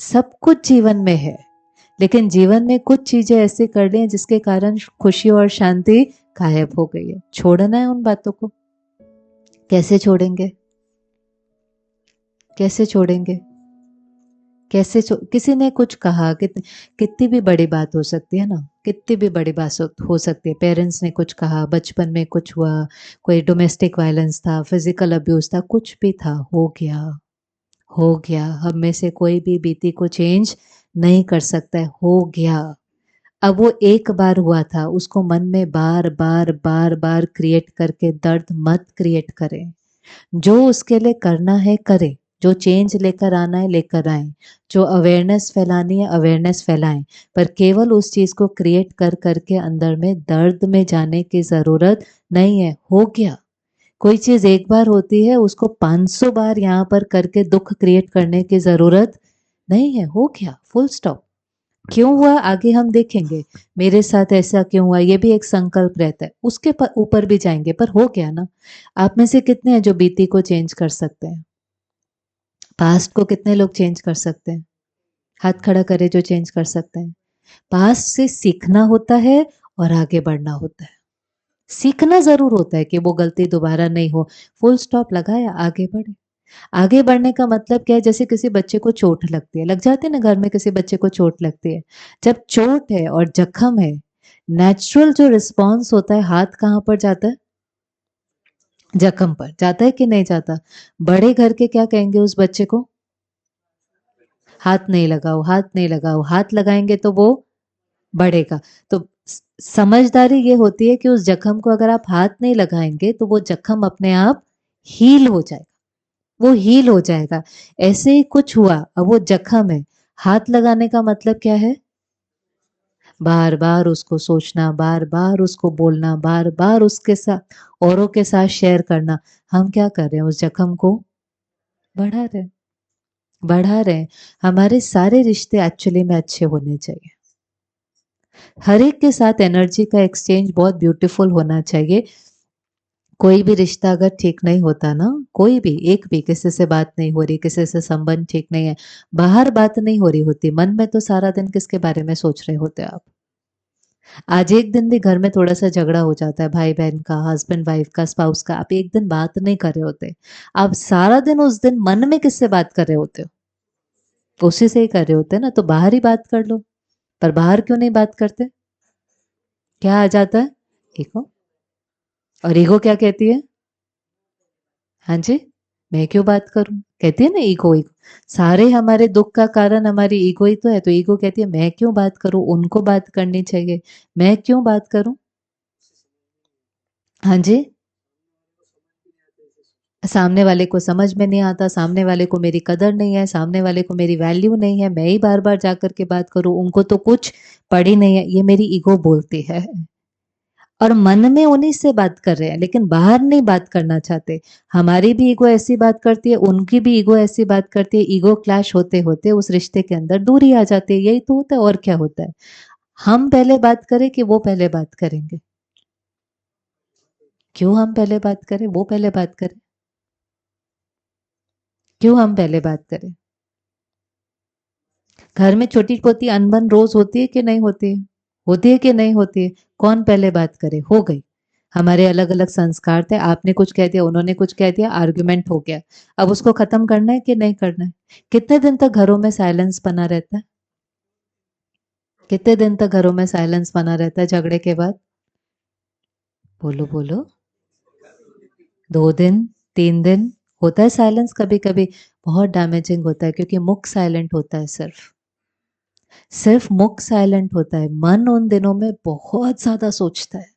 सब कुछ जीवन में है, लेकिन जीवन में कुछ चीजें ऐसे कर ली हैं जिसके कारण खुशी और शांति गायब हो गई है। छोड़ना है उन बातों को। कैसे छोड़ेंगे? कैसे छोड़ेंगे? किसी ने कुछ कहा, कितनी भी बड़ी बात हो सकती है ना, कितनी भी बड़ी बात हो सकती है। पेरेंट्स ने कुछ कहा, बचपन में कुछ हुआ, कोई डोमेस्टिक वायलेंस था, फिजिकल अब्यूज था, कुछ भी था, हो गया, हो गया। हम में से कोई भी बीती को चेंज नहीं कर सकता है, हो गया। अब वो एक बार हुआ था, उसको मन में बार बार बार बार क्रिएट करके दर्द मत क्रिएट करें। जो उसके लिए करना है करें, जो चेंज लेकर आना है लेकर आए, जो अवेयरनेस फैलानी है अवेयरनेस फैलाएं, पर केवल उस चीज को क्रिएट कर करके अंदर में दर्द में जाने की जरूरत नहीं है। हो गया। कोई चीज एक बार होती है, उसको 500 बार यहाँ पर करके दुख क्रिएट करने की जरूरत नहीं है। हो गया, फुल स्टॉप। क्यों हुआ आगे हम देखेंगे, मेरे साथ ऐसा क्यों हुआ, ये भी एक संकल्प रहता है, उसके ऊपर भी जाएंगे, पर हो गया ना। आप में से कितने हैं जो बीती को चेंज कर सकते हैं? पास्ट को कितने लोग चेंज कर सकते हैं? हाथ खड़ा करे जो चेंज कर सकते हैं। पास्ट से सीखना होता है और आगे बढ़ना होता है। सीखना जरूर होता है कि वो गलती दोबारा नहीं हो, फुल स्टॉप लगाया, आगे बढ़े। आगे बढ़ने का मतलब क्या है? जैसे किसी बच्चे को चोट लगती है, लग जाती है ना, घर में किसी बच्चे को चोट लगती है। जब चोट है और जख्म है, नेचुरल जो रिस्पॉन्स होता है, हाथ कहाँ पर जाता है? जख्म पर जाता है कि नहीं जाता? बड़े घर के क्या कहेंगे उस बच्चे को? हाथ नहीं लगाओ, हाथ नहीं लगाओ। हाथ लगाएंगे तो वो बढ़ेगा। तो समझदारी ये होती है कि उस जख्म को अगर आप हाथ नहीं लगाएंगे तो वो जख्म अपने आप हील हो जाएगा, वो हील हो जाएगा। ऐसे ही कुछ हुआ, अब वो जख्म है। हाथ लगाने का मतलब क्या है? बार बार उसको सोचना, बार बार उसको बोलना, बार बार उसके साथ, औरों के साथ शेयर करना। हम क्या कर रहे हैं? उस जख्म को बढ़ा रहे हैं, बढ़ा रहे हैं। हमारे सारे रिश्ते एक्चुअली में अच्छे होने चाहिए। हर एक के साथ एनर्जी का एक्सचेंज बहुत ब्यूटीफुल होना चाहिए। कोई भी रिश्ता अगर ठीक नहीं होता ना, कोई भी, एक भी, किसी से बात नहीं हो रही, किसी से संबंध ठीक नहीं है, बाहर बात नहीं हो रही होती, मन में तो सारा दिन किसके बारे में सोच रहे होते आप? आज एक दिन भी घर में थोड़ा सा झगड़ा हो जाता है, भाई बहन का, हस्बैंड वाइफ का, स्पाउस का, आप एक दिन बात नहीं कर रहे होते, आप सारा दिन उस दिन मन में किससे बात कर रहे होते हो? उसी से ही कर रहे होते हैं ना। तो बाहर ही बात कर लो। पर बाहर क्यों नहीं बात करते? क्या आ जाता है? ईगो। और ईगो क्या कहती है? हाँ जी, मैं क्यों बात करूं, कहती है ना ईगो। ईगो सारे हमारे दुख का कारण हमारी ईगो ही तो है। तो ईगो कहती है मैं क्यों बात करूं, उनको बात करनी चाहिए, मैं क्यों बात करूं? हाँ जी, सामने वाले को समझ में नहीं आता, सामने वाले को मेरी कदर नहीं है, सामने वाले को मेरी वैल्यू नहीं है, मैं ही बार बार जाकर के बात करूं, उनको तो कुछ पड़ी नहीं है, ये मेरी ईगो बोलती है। और मन में उन्हीं से बात कर रहे हैं, लेकिन बाहर नहीं बात करना चाहते। हमारी भी ईगो ऐसी बात करती है, उनकी भी ईगो ऐसी बात करती है। ईगो क्लैश होते होते उस रिश्ते के अंदर दूरी आ जाती है। यही तो होता है, और क्या होता है? हम पहले बात करें कि वो पहले बात करेंगे? क्यों हम पहले बात करें, वो पहले बात करें? क्यों हम पहले बात करें? घर में छोटी छोटी अनबन रोज होती है कि नहीं होती है? होती है कि नहीं होती है? कौन पहले बात करे? हो गई। हमारे अलग अलग संस्कार थे, आपने कुछ कह दिया, उन्होंने कुछ कह दिया, आर्ग्यूमेंट हो गया। अब उसको खत्म करना है कि नहीं करना है? कितने दिन तक घरों में साइलेंस बना रहता है? कितने दिन तक घरों में साइलेंस बना रहता है झगड़े के बाद? बोलो बोलो। 2 दिन, 3 दिन होता है साइलेंस। कभी कभी बहुत डैमेजिंग होता है, क्योंकि मुख साइलेंट होता है, सिर्फ सिर्फ मुख साइलेंट होता है। मन उन दिनों में बहुत ज्यादा सोचता है,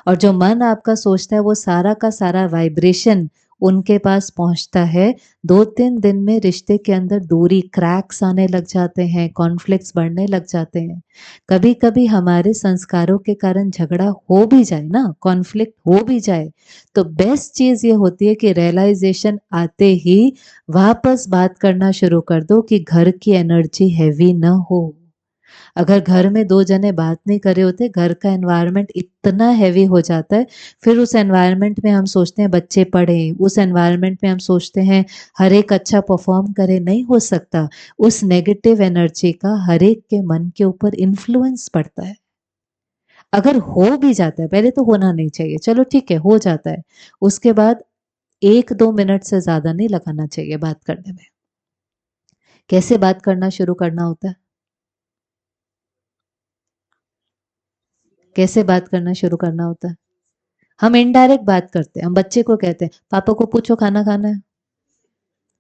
और जो मन आपका सोचता है वो सारा का सारा वाइब्रेशन उनके पास पहुंचता है। 2-3 दिन में रिश्ते के अंदर दूरी, क्रैक्स आने लग जाते हैं, कॉन्फ्लिक्ट्स बढ़ने लग जाते हैं। कभी कभी हमारे संस्कारों के कारण झगड़ा हो भी जाए ना, कॉन्फ्लिक्ट हो भी जाए, तो बेस्ट चीज ये होती है कि रियलाइजेशन आते ही वापस बात करना शुरू कर दो कि घर की एनर्जी हैवी ना हो। अगर घर में 2 जने बात नहीं कर रहे होते, घर का एनवायरनमेंट इतना हेवी हो जाता है, फिर उस एनवायरनमेंट में हम सोचते हैं बच्चे पढ़ें, उस एनवायरनमेंट में हम सोचते हैं हर एक अच्छा परफॉर्म करे, नहीं हो सकता। उस नेगेटिव एनर्जी का हर एक के मन के ऊपर इन्फ्लुएंस पड़ता है। अगर हो भी जाता है, पहले तो होना नहीं चाहिए, चलो ठीक है, हो जाता है, उसके बाद 1-2 मिनट से ज़्यादा नहीं लगाना चाहिए बात करने में। कैसे बात करना शुरू करना होता है? कैसे बात करना शुरू करना होता है? हम इनडायरेक्ट बात करते हैं, हम बच्चे को कहते हैं पापा को पूछो खाना खाना है,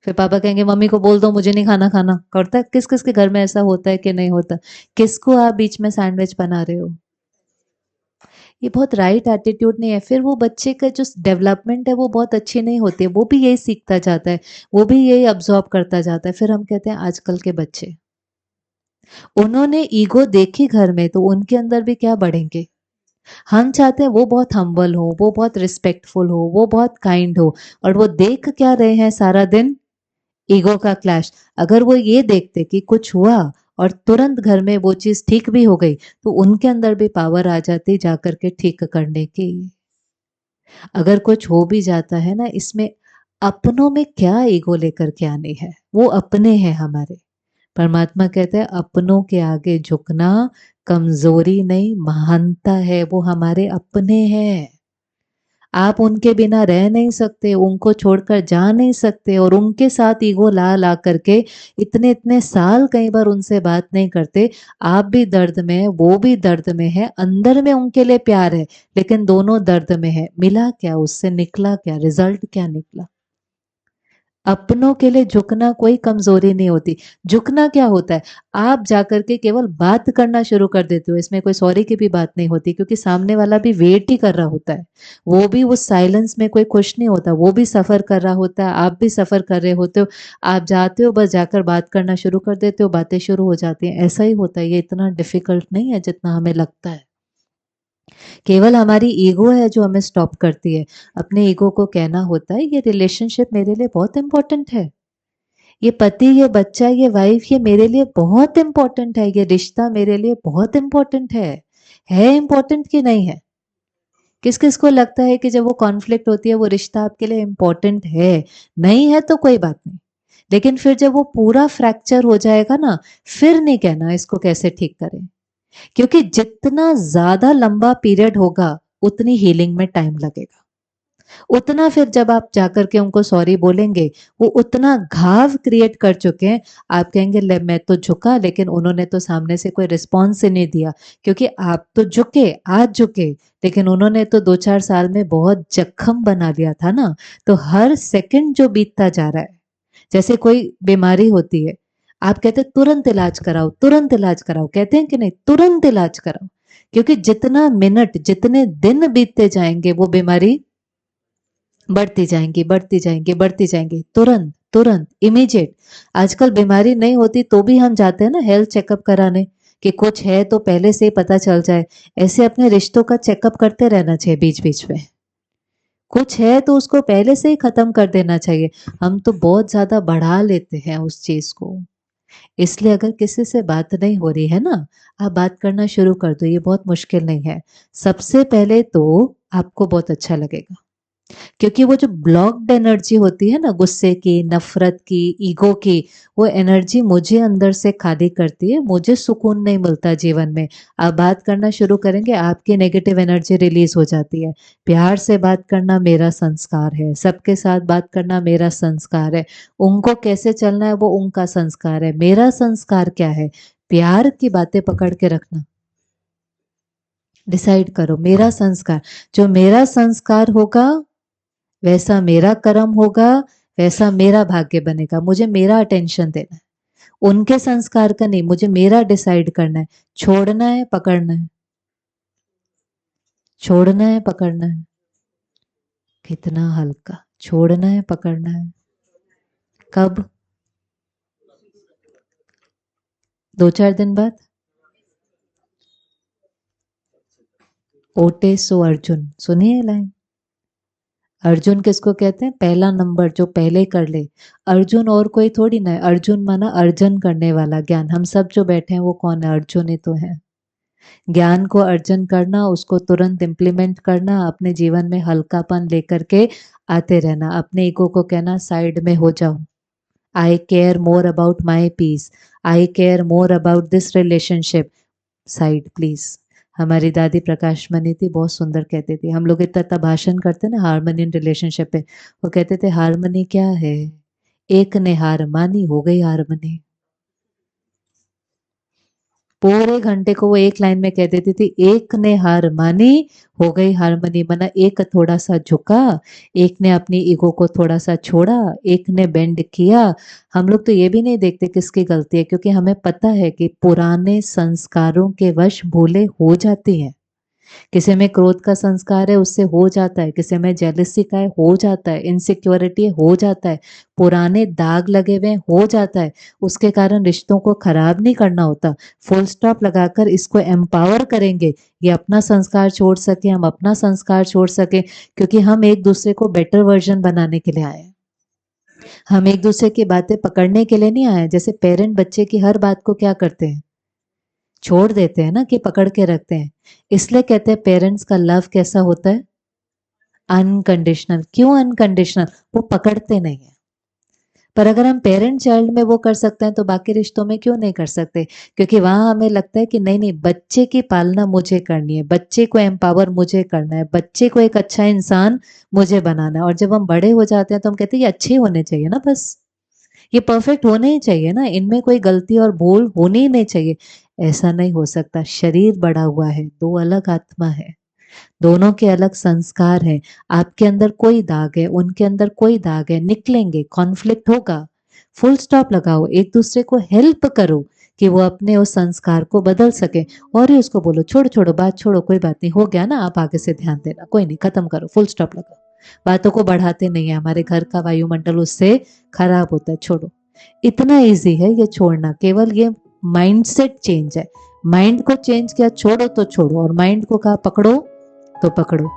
फिर पापा कहेंगे मम्मी को बोल दो मुझे नहीं खाना खाना। करता है? किस किस के घर में ऐसा होता है कि नहीं होता? किसको आप बीच में सैंडविच बना रहे हो? ये बहुत राइट एटीट्यूड नहीं है। फिर वो बच्चे का जो डेवलपमेंट है वो बहुत अच्छी नहीं होती है, वो भी यही सीखता जाता है, वो भी यही अब्जॉर्ब करता जाता है। फिर हम कहते हैं आजकल के बच्चे, उन्होंने ईगो देखी घर में तो उनके अंदर भी क्या बढ़ेंगे। हम चाहते हैं वो बहुत हम्बल हो, वो बहुत रिस्पेक्टफुल हो, वो बहुत काइंड हो, और वो देख क्या रहे हैं सारा दिन? ईगो का क्लैश। अगर वो ये देखते कि कुछ हुआ और तुरंत घर में वो चीज ठीक भी हो गई, तो उनके अंदर भी पावर आ जाती जाकर के ठीक करने की। अगर कुछ हो भी जाता है ना, इसमें अपनों में क्या ईगो लेकर के आनी है, वो अपने हैं हमारे। परमात्मा कहते हैं अपनों के आगे झुकना कमजोरी नहीं महानता है, वो हमारे अपने हैं। आप उनके बिना रह नहीं सकते, उनको छोड़कर जा नहीं सकते, और उनके साथ ईगो ला ला करके इतने इतने साल कई बार उनसे बात नहीं करते। आप भी दर्द में है, वो भी दर्द में है, अंदर में उनके लिए प्यार है, लेकिन दोनों दर्द में है। मिला क्या? उससे निकला क्या? रिजल्ट क्या निकला? अपनों के लिए झुकना कोई कमजोरी नहीं होती। झुकना क्या होता है? आप जाकर के केवल बात करना शुरू कर देते हो, इसमें कोई सॉरी की भी बात नहीं होती, क्योंकि सामने वाला भी वेट ही कर रहा होता है। वो भी उस साइलेंस में कोई खुश नहीं होता, वो भी सफर कर रहा होता है, आप भी सफर कर रहे होते हो। आप जाते हो, बस जाकर बात करना शुरू कर देते हो, बातें शुरू हो जाती हैं। ऐसा ही होता है, ये इतना डिफिकल्ट नहीं है जितना हमें लगता है। केवल हमारी ईगो है जो हमें स्टॉप करती है। अपने ईगो को कहना होता है ये रिलेशनशिप मेरे लिए बहुत इंपॉर्टेंट है, ये पति, ये बच्चा, ये वाइफ, ये मेरे लिए बहुत इंपॉर्टेंट है, ये रिश्ता मेरे लिए बहुत इंपॉर्टेंट है इंपॉर्टेंट कि नहीं है? किस किस को लगता है कि जब वो कॉन्फ्लिक्ट होती है वो रिश्ता आपके लिए इंपॉर्टेंट है? नहीं है तो कोई बात नहीं, लेकिन फिर जब वो पूरा फ्रैक्चर हो जाएगा ना, फिर नहीं कहना इसको कैसे ठीक करें, क्योंकि जितना ज्यादा लंबा पीरियड होगा उतनी हीलिंग में टाइम लगेगा। उतना फिर जब आप जाकर के उनको सॉरी बोलेंगे, वो उतना घाव क्रिएट कर चुके हैं। आप कहेंगे ले मैं तो झुका, लेकिन उन्होंने तो सामने से कोई रिस्पॉन्स ही नहीं दिया, क्योंकि आप तो झुके, आज झुके, लेकिन उन्होंने तो 2-4 साल में बहुत जख्म बना लिया था ना। तो हर सेकंड जो बीतता जा रहा है, जैसे कोई बीमारी होती है, आप कहते हैं तुरंत इलाज कराओ, तुरंत इलाज कराओ, कहते हैं कि नहीं? तुरंत इलाज कराओ, क्योंकि जितना मिनट, जितने दिन बीतते जाएंगे वो बीमारी बढ़ती जाएंगी, बढ़ती जाएंगी, बढ़ती जाएंगी, तुरंत तुरंत इमीडिएट। आजकल बीमारी नहीं होती तो भी हम जाते हैं ना हेल्थ चेकअप कराने, कि कुछ है तो पहले से ही पता चल जाए। ऐसे अपने रिश्तों का चेकअप करते रहना चाहिए बीच बीच में। कुछ है तो उसको पहले से ही खत्म कर देना चाहिए। हम तो बहुत ज्यादा बढ़ा लेते हैं उस चीज को। इसलिए अगर किसी से बात नहीं हो रही है ना, आप बात करना शुरू कर दो, ये बहुत मुश्किल नहीं है। सबसे पहले तो आपको बहुत अच्छा लगेगा, क्योंकि वो जो ब्लॉक्ड एनर्जी होती है ना, गुस्से की, नफरत की, ईगो की, वो एनर्जी मुझे अंदर से खाली करती है, मुझे सुकून नहीं मिलता जीवन में। आप बात करना शुरू करेंगे, आपकी नेगेटिव एनर्जी रिलीज हो जाती है। प्यार से बात करना मेरा संस्कार है, सबके साथ बात करना मेरा संस्कार है, उनको कैसे चलना है वो उनका संस्कार है, मेरा संस्कार क्या है? प्यार की बातें पकड़ के रखना। डिसाइड करो मेरा संस्कार, जो मेरा संस्कार होगा वैसा मेरा कर्म होगा, वैसा मेरा भाग्य बनेगा। मुझे मेरा अटेंशन देना है, उनके संस्कार का नहीं, मुझे मेरा डिसाइड करना है। छोड़ना है, पकड़ना है, छोड़ना है, पकड़ना है। कितना हल्का! छोड़ना है, पकड़ना है। कब? 2-4 दिन बाद। ओटे सो अर्जुन, सुनिए लाइन। अर्जुन किसको कहते हैं? पहला नंबर जो पहले कर ले। अर्जुन और कोई थोड़ी ना है, अर्जुन माना अर्जन करने वाला ज्ञान। हम सब जो बैठे हैं वो कौन है? अर्जुन ही तो है। ज्ञान को अर्जन करना, उसको तुरंत इम्प्लीमेंट करना, अपने जीवन में हल्कापन लेकर के आते रहना, अपने ईगो को कहना साइड में हो जाओ, I care more about my peace, I care more about this relationship, side please. हमारी दादी प्रकाश मनी थी, बहुत सुंदर कहती थी, हम लोग इतना भाषण करते ना हारमोनी इन रिलेशनशिप पे, वो कहते थे हारमोनी क्या है, एक ने हार मानी हो गई हारमोनी। पूरे घंटे को वो एक लाइन में कह देती थी, एक ने हार मानी हो गई हारमोनी। मना एक थोड़ा सा झुका, एक ने अपनी ईगो को थोड़ा सा छोड़ा, एक ने बेंड किया। हम लोग तो ये भी नहीं देखते किसकी गलती है, क्योंकि हमें पता है कि पुराने संस्कारों के वश भूले हो जाती हैं। किसी में क्रोध का संस्कार है, उससे हो जाता है, किसी में जेलसी का है, हो जाता है, इनसिक्योरिटी हो जाता है, पुराने दाग लगे हुए हो जाता है। उसके कारण रिश्तों को खराब नहीं करना होता, फुल स्टॉप लगाकर इसको एम्पावर करेंगे, ये अपना संस्कार छोड़ सके, हम अपना संस्कार छोड़ सके, क्योंकि हम एक दूसरे को बेटर वर्जन बनाने के लिए आए हैं। हम एक दूसरे की बातें पकड़ने के लिए नहीं आए। जैसे पेरेंट बच्चे की हर बात को क्या करते हैं, छोड़ देते हैं ना, कि पकड़ के रखते हैं। इसलिए कहते हैं पेरेंट्स का लव कैसा होता है, अनकंडीशनल। क्यों अनकंडीशनल? वो पकड़ते नहीं है। पर अगर हम पेरेंट चाइल्ड में वो कर सकते हैं तो बाकी रिश्तों में क्यों नहीं कर सकते? क्योंकि वहां हमें लगता है कि नहीं नहीं, बच्चे की पालना मुझे करनी है, बच्चे को एम्पावर मुझे करना है, बच्चे को एक अच्छा इंसान मुझे बनाना है। और जब हम बड़े हो जाते हैं तो हम कहते हैं ये अच्छे होने चाहिए ना, बस ये परफेक्ट होने ही चाहिए ना, इनमें कोई गलती और भूल होनी ही नहीं चाहिए। ऐसा नहीं हो सकता। शरीर बड़ा हुआ है, दो अलग आत्मा है, दोनों के अलग संस्कार हैं। आपके अंदर कोई दाग है, उनके अंदर कोई दाग है, निकलेंगे, कॉन्फ्लिक्ट होगा, फुल स्टॉप लगाओ, एक दूसरे को हेल्प करो कि वो अपने उस संस्कार को बदल सके। और ही उसको बोलो छोड़ो छोड़ो, बात छोड़ो, कोई बात नहीं, हो गया ना, आप आगे से ध्यान देना, कोई नहीं, खत्म करो, फुल स्टॉप लगाओ। बातों को बढ़ाते नहीं है, हमारे घर का वायुमंडल उससे खराब होता है, छोड़ो। इतना इजी है ये छोड़ना, केवल ये माइंडसेट चेंज है। माइंड को चेंज किया, छोड़ो तो छोड़ो, और माइंड को कहा पकड़ो तो पकड़ो।